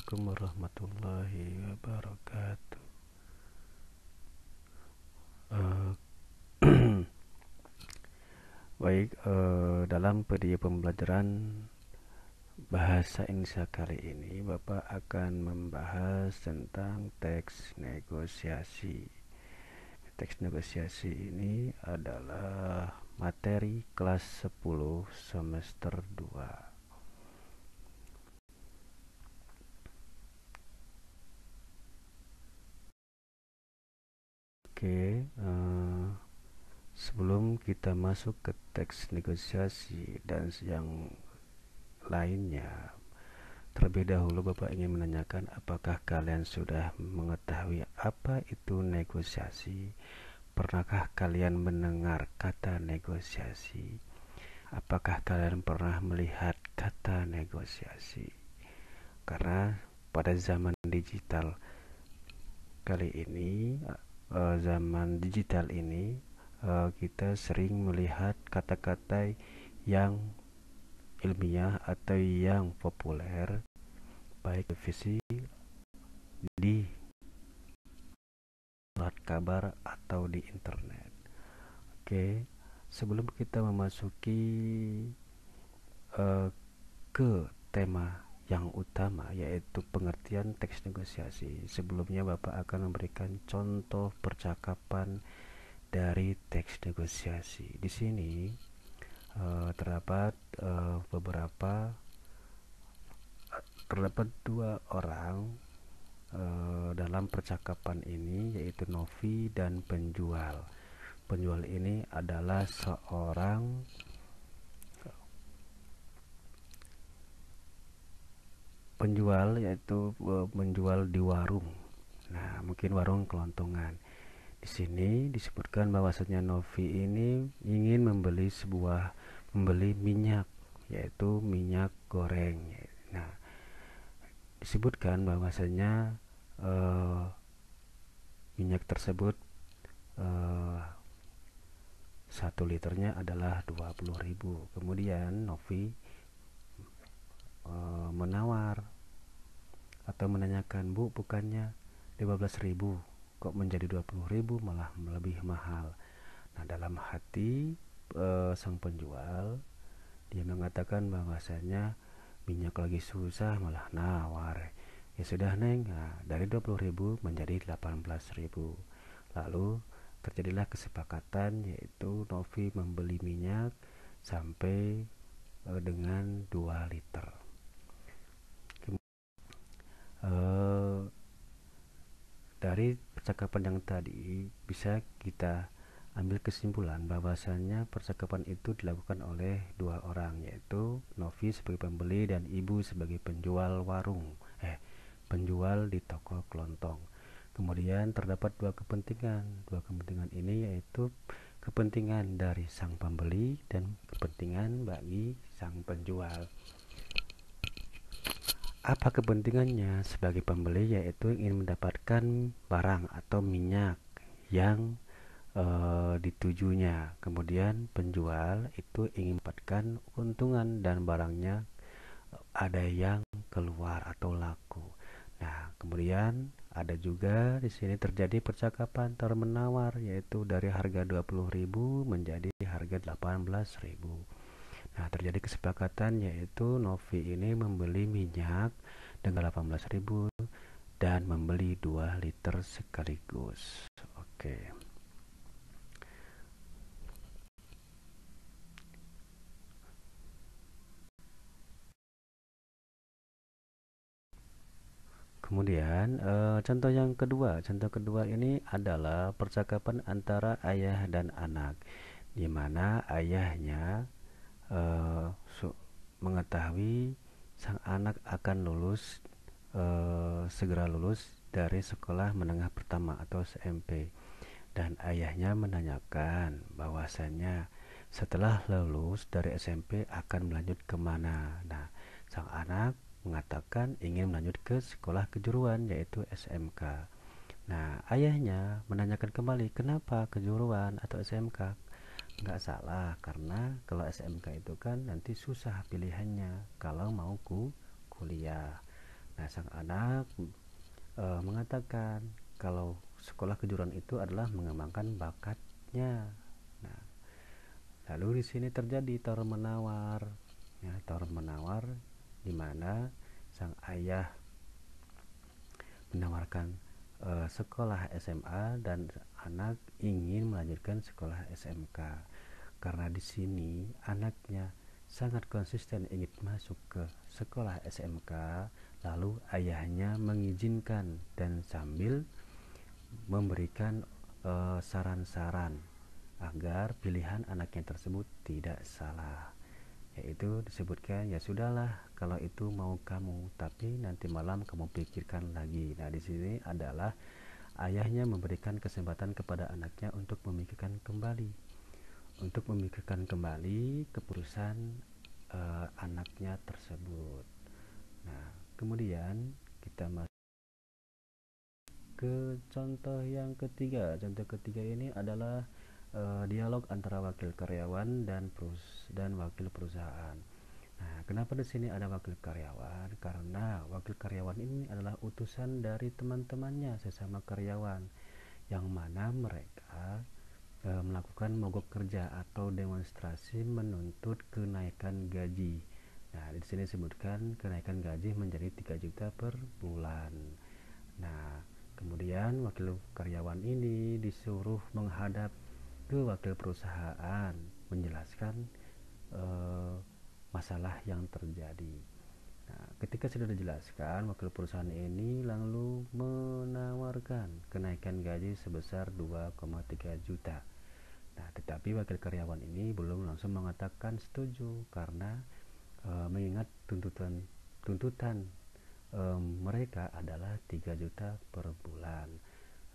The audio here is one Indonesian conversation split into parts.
Assalamualaikum warahmatullahi wabarakatuh. Eh, Baik, dalam video pembelajaran bahasa Indonesia kali ini, Bapak akan membahas tentang teks negosiasi. Teks negosiasi ini adalah materi kelas 10 semester 2. Oke, sebelum kita masuk ke teks negosiasi dan yang lainnya, terlebih dahulu Bapak ingin menanyakan apakah kalian sudah mengetahui apa itu negosiasi? Pernahkah kalian mendengar kata negosiasi? Apakah kalian pernah melihat kata negosiasi? Karena pada zaman digital kali ini, zaman digital ini, kita sering melihat kata-kata yang ilmiah atau yang populer baik televisi, di surat kabar atau di internet. Oke, sebelum kita memasuki ke tema yang utama yaitu pengertian teks negosiasi, sebelumnya Bapak akan memberikan contoh percakapan dari teks negosiasi. Di sini terdapat beberapa terdapat dua orang dalam percakapan ini, yaitu Novi dan penjual. Penjual ini adalah seorang penjual, yaitu menjual di warung. Nah, mungkin warung kelontongan. Di sini disebutkan bahwasanya Novi ini ingin membeli minyak, yaitu minyak goreng. Nah, disebutkan bahwasanya minyak tersebut 1 liternya adalah 20.000. Kemudian Novi menawar atau menanyakan, "Bu, bukannya 15.000, kok menjadi 20.000, malah lebih mahal?" Nah, dalam hati sang penjual, dia mengatakan bahwasanya minyak lagi susah malah nawar. Ya sudah Neng, nah, dari 20.000 menjadi 18.000. Lalu terjadilah kesepakatan, yaitu Novi membeli minyak sampai dengan 2 liter. Dari percakapan yang tadi bisa kita ambil kesimpulan bahwasanya percakapan itu dilakukan oleh dua orang, yaitu Novi sebagai pembeli dan ibu sebagai penjual di toko kelontong. Kemudian terdapat dua kepentingan. Dua kepentingan ini yaitu kepentingan dari sang pembeli dan kepentingan bagi sang penjual. Apa kepentingannya sebagai pembeli? Yaitu ingin mendapatkan barang atau minyak yang ditujunya. Kemudian penjual itu ingin mendapatkan keuntungan dan barangnya ada yang keluar atau laku. Nah, kemudian ada juga di sini terjadi percakapan tawar-menawar, yaitu dari harga 20.000 menjadi harga 18.000. Nah, terjadi kesepakatan, yaitu Novi ini membeli minyak dengan 18.000 dan membeli 2 liter sekaligus. Oke. Kemudian contoh kedua ini adalah percakapan antara ayah dan anak, di mana ayahnya mengetahui sang anak akan segera lulus dari sekolah menengah pertama atau SMP, dan ayahnya menanyakan bahwasannya setelah lulus dari SMP akan melanjut kemana. Nah, sang anak mengatakan ingin melanjut ke sekolah kejuruan, yaitu SMK. Nah, ayahnya menanyakan kembali, kenapa kejuruan atau SMK? Nggak salah, karena kalau SMK itu kan nanti susah pilihannya kalau mau kuliah. Nah, sang anak mengatakan kalau sekolah kejuruan itu adalah mengembangkan bakatnya. Nah, lalu di sini terjadi tawar menawar, ya, tawar menawar di mana sang ayah menawarkan sekolah SMA dan anak ingin melanjutkan sekolah SMK. Karena di sini anaknya sangat konsisten ingin masuk ke sekolah SMK, lalu ayahnya mengizinkan dan sambil memberikan saran-saran agar pilihan anaknya tersebut tidak salah, yaitu disebutkan ya sudahlah kalau itu mau kamu, tapi nanti malam kamu pikirkan lagi. Nah, di sini adalah ayahnya memberikan kesempatan kepada anaknya untuk memikirkan kembali keputusan anaknya tersebut. Nah, kemudian kita masuk ke contoh yang ketiga. Contoh ketiga ini adalah dialog antara wakil karyawan dan wakil perusahaan. Nah, kenapa di sini ada wakil karyawan? Karena wakil karyawan ini adalah utusan dari teman-temannya sesama karyawan, yang mana mereka melakukan mogok kerja atau demonstrasi menuntut kenaikan gaji. Nah, di sini disebutkan kenaikan gaji menjadi 3 juta per bulan. Nah, kemudian wakil karyawan ini disuruh menghadap ke wakil perusahaan menjelaskan masalah yang terjadi. Nah, ketika sudah dijelaskan, wakil perusahaan ini lalu menawarkan kenaikan gaji sebesar 2,3 juta. Nah, tetapi wakil karyawan ini belum langsung mengatakan setuju karena mengingat tuntutan mereka adalah 3 juta per bulan.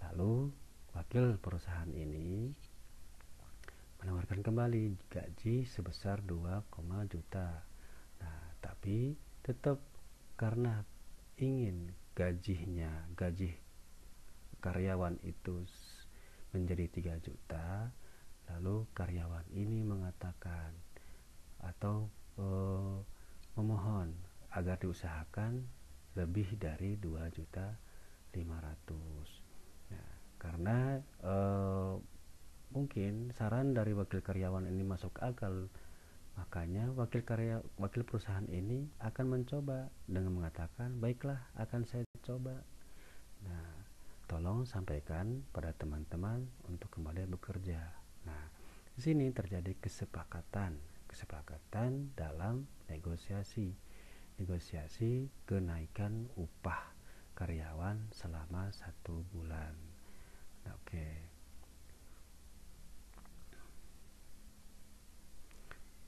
Lalu wakil perusahaan ini menawarkan kembali gaji sebesar 2, juta. Nah, tapi tetap karena ingin gaji karyawan itu menjadi 3 juta, lalu karyawan ini mengatakan atau memohon agar diusahakan lebih dari 2.500.000. Nah, karena mungkin saran dari wakil karyawan ini masuk akal, makanya wakil perusahaan ini akan mencoba dengan mengatakan, baiklah, akan saya coba. Nah, tolong sampaikan pada teman-teman untuk kembali bekerja. Nah, di sini terjadi kesepakatan dalam negosiasi kenaikan upah karyawan selama 1 bulan. Nah, oke.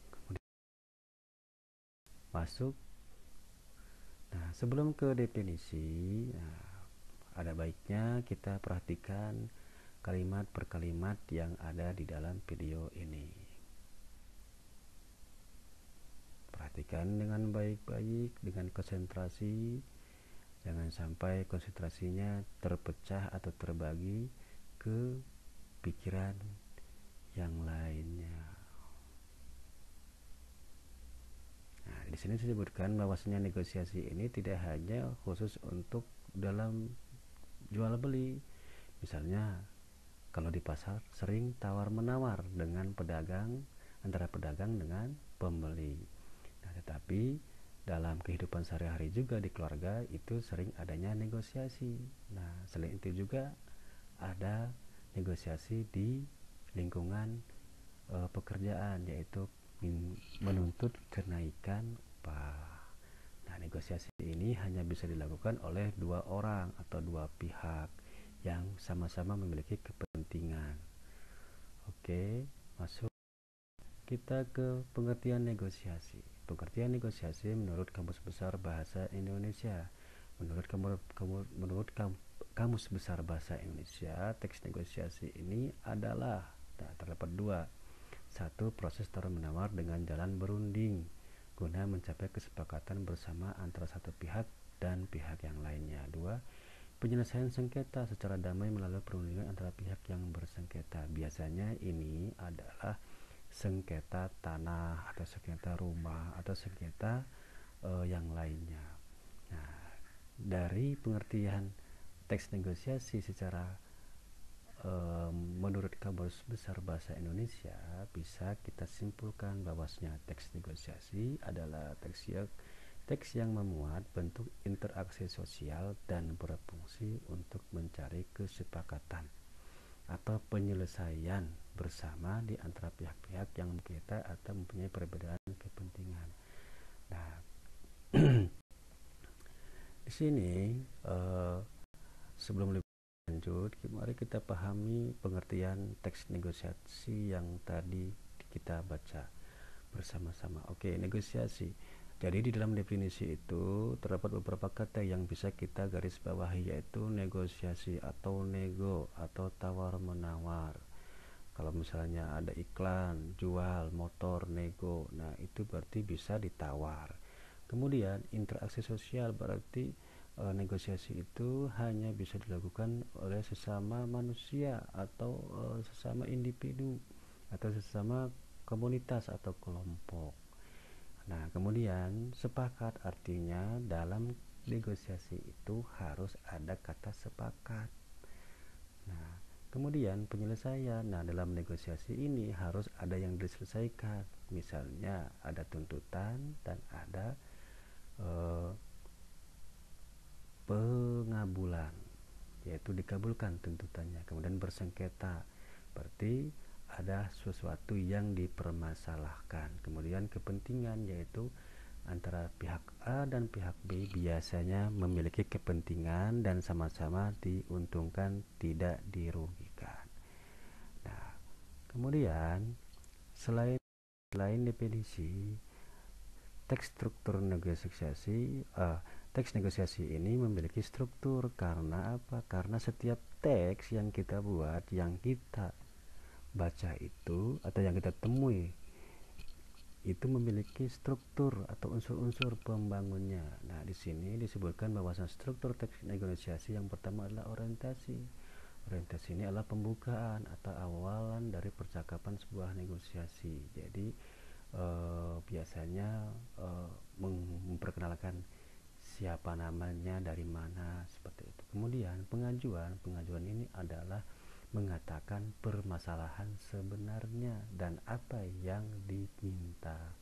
Kemudian masuk. Nah, sebelum ke definisi, ada baiknya kita perhatikan kalimat per kalimat yang ada di dalam video ini. Perhatikan dengan baik-baik, dengan konsentrasi. Jangan sampai konsentrasinya terpecah atau terbagi ke pikiran yang lainnya. Nah, di sini disebutkan bahwasanya negosiasi ini tidak hanya khusus untuk dalam jual beli. Misalnya kalau di pasar sering tawar menawar dengan antara pedagang dengan pembeli. Nah, tetapi dalam kehidupan sehari-hari juga di keluarga itu sering adanya negosiasi. Nah, selain itu juga ada negosiasi di lingkungan pekerjaan, yaitu menuntut kenaikan upah. Nah, negosiasi ini hanya bisa dilakukan oleh 2 orang atau 2 pihak yang sama-sama memiliki kepentingan. Oke, masuk kita ke pengertian negosiasi. Pengertian negosiasi menurut Kamus Besar Bahasa Indonesia. Menurut Kamus Besar Bahasa Indonesia, teks negosiasi ini adalah terdapat 2. 1. Proses tawar-menawar dengan jalan berunding guna mencapai kesepakatan bersama antara satu pihak dan pihak yang lainnya. 2. Penyelesaian sengketa secara damai melalui perundingan antara pihak yang bersengketa. Biasanya ini adalah sengketa tanah atau sengketa rumah atau sengketa yang lainnya. Nah, dari pengertian teks negosiasi secara menurut Kamus Besar Bahasa Indonesia, bisa kita simpulkan bahwasanya teks negosiasi adalah teks yang memuat bentuk interaksi sosial dan berfungsi untuk mencari kesepakatan atau penyelesaian bersama di antara pihak-pihak yang kita atau mempunyai perbedaan kepentingan. Nah, di sini sebelum lebih lanjut, mari kita pahami pengertian teks negosiasi yang tadi kita baca bersama-sama. Oke, negosiasi. Jadi di dalam definisi itu terdapat beberapa kata yang bisa kita garis bawahi, yaitu negosiasi atau nego atau tawar-menawar. Kalau misalnya ada iklan jual motor nego, nah itu berarti bisa ditawar. Kemudian interaksi sosial berarti negosiasi itu hanya bisa dilakukan oleh sesama manusia atau sesama individu atau sesama komunitas atau kelompok. Nah, kemudian sepakat artinya dalam negosiasi itu harus ada kata sepakat. Nah, kemudian penyelesaian. Nah, dalam negosiasi ini harus ada yang diselesaikan. Misalnya ada tuntutan dan ada pengabulan, yaitu dikabulkan tuntutannya. Kemudian bersengketa, berarti ada sesuatu yang dipermasalahkan. Kemudian kepentingan, yaitu antara pihak A dan pihak B biasanya memiliki kepentingan dan sama-sama diuntungkan, tidak dirugikan. Nah, kemudian selain definisi, teks negosiasi ini memiliki struktur. Karena apa? Karena setiap teks yang kita buat, yang kita baca itu atau yang kita temui itu memiliki struktur atau unsur-unsur pembangunnya. Nah, di sini disebutkan bahwa struktur teks negosiasi yang pertama adalah orientasi. Orientasi ini adalah pembukaan atau awalan dari percakapan sebuah negosiasi. Jadi biasanya memperkenalkan siapa namanya, dari mana, seperti itu. Kemudian pengajuan ini adalah mengatakan permasalahan sebenarnya dan apa yang diminta.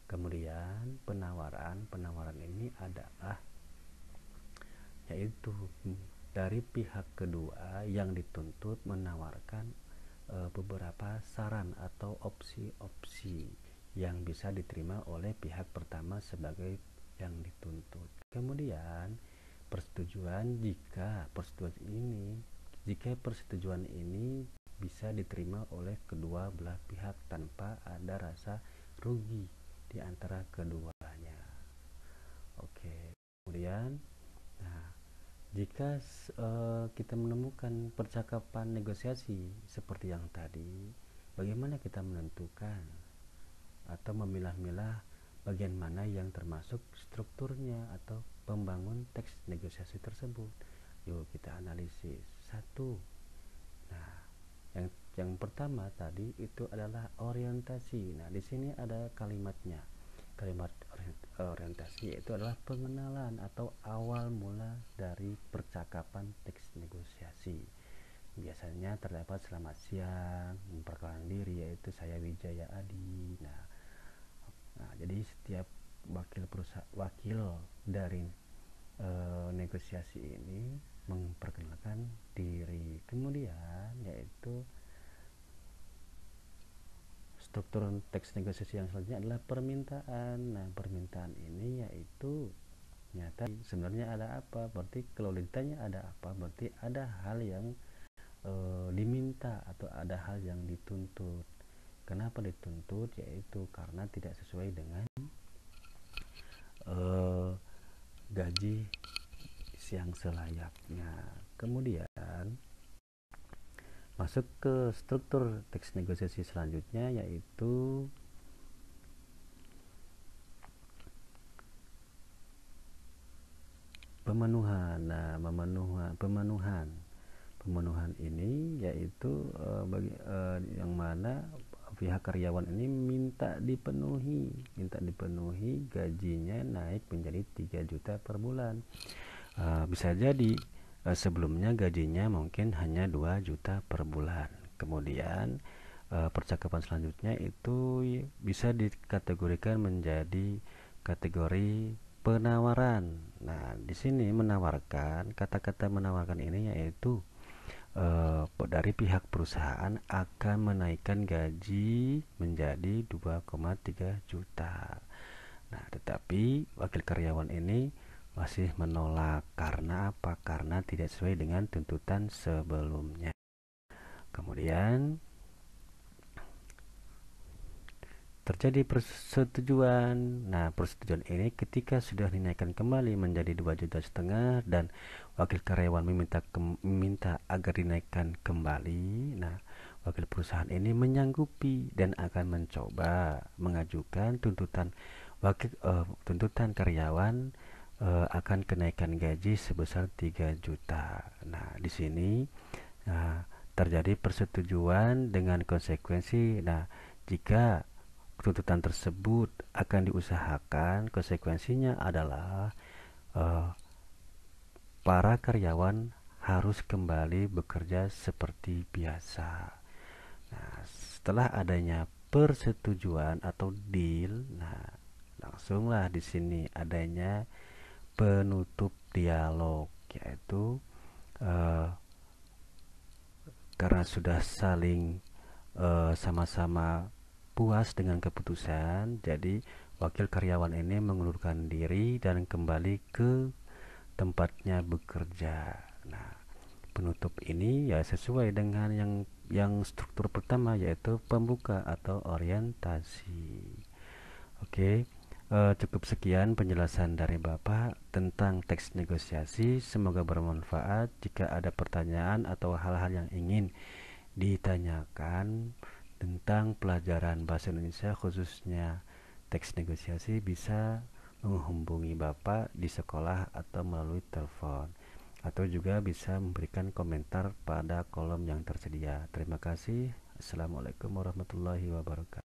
Kemudian penawaran ini adalah yaitu dari pihak kedua yang dituntut menawarkan beberapa saran atau opsi-opsi yang bisa diterima oleh pihak pertama sebagai yang dituntut. Kemudian persetujuan, jika persetujuan ini bisa diterima oleh kedua belah pihak tanpa ada rasa rugi di antara keduanya. Oke. Kemudian jika kita menemukan percakapan negosiasi seperti yang tadi, bagaimana kita menentukan atau memilah-milah bagian mana yang termasuk strukturnya atau pembangun teks negosiasi tersebut? Yuk kita analisis. Satu. Nah, yang pertama tadi itu adalah orientasi. Nah, di sini ada kalimatnya. Kalimat orientasi yaitu adalah pengenalan atau awal mula dari percakapan teks negosiasi. Biasanya terdapat selamat siang, memperkenalkan diri, yaitu saya Wijaya Adi. Nah, jadi setiap wakil dari negosiasi ini memperkenalkan diri. Kemudian yaitu struktur teks negosiasi yang selanjutnya adalah permintaan. Nah, permintaan ini yaitu nyata sebenarnya ada apa, berarti kalau ditanya ada apa, berarti ada hal yang diminta atau ada hal yang dituntut. Kenapa dituntut? Yaitu karena tidak sesuai dengan gaji yang selayaknya. Kemudian masuk ke struktur teks negosiasi selanjutnya, yaitu pemenuhan. Nah, pemenuhan ini yaitu yang mana pihak karyawan ini minta dipenuhi gajinya naik menjadi 3 juta per bulan. Bisa jadi sebelumnya gajinya mungkin hanya 2 juta per bulan. Kemudian percakapan selanjutnya itu bisa dikategorikan menjadi kategori penawaran. Nah, di sini menawarkan, kata-kata menawarkan ini yaitu dari pihak perusahaan akan menaikkan gaji menjadi 2,3 juta. Nah, tetapi wakil karyawan ini masih menolak. Karena apa? Karena tidak sesuai dengan tuntutan sebelumnya. Kemudian terjadi persetujuan. Nah, persetujuan ini ketika sudah dinaikkan kembali menjadi 2,5 juta dan wakil karyawan meminta agar dinaikkan kembali. Nah, wakil perusahaan ini menyanggupi dan akan mencoba mengajukan tuntutan karyawan akan kenaikan gaji sebesar 3 juta. Nah, di sini terjadi persetujuan dengan konsekuensi. Nah, jika tuntutan tersebut akan diusahakan, konsekuensinya adalah para karyawan harus kembali bekerja seperti biasa. Nah, setelah adanya persetujuan atau deal, nah langsunglah di sini adanya penutup dialog, yaitu karena sudah saling sama-sama puas dengan keputusan, jadi wakil karyawan ini mengundurkan diri dan kembali ke tempatnya bekerja. Nah, penutup ini ya sesuai dengan yang struktur pertama, yaitu pembuka atau orientasi. Oke, cukup sekian penjelasan dari Bapak tentang teks negosiasi. Semoga bermanfaat. Jika ada pertanyaan atau hal-hal yang ingin ditanyakan tentang pelajaran bahasa Indonesia khususnya teks negosiasi, bisa menghubungi Bapak di sekolah atau melalui telepon, atau juga bisa memberikan komentar pada kolom yang tersedia. Terima kasih. Assalamualaikum warahmatullahi wabarakatuh.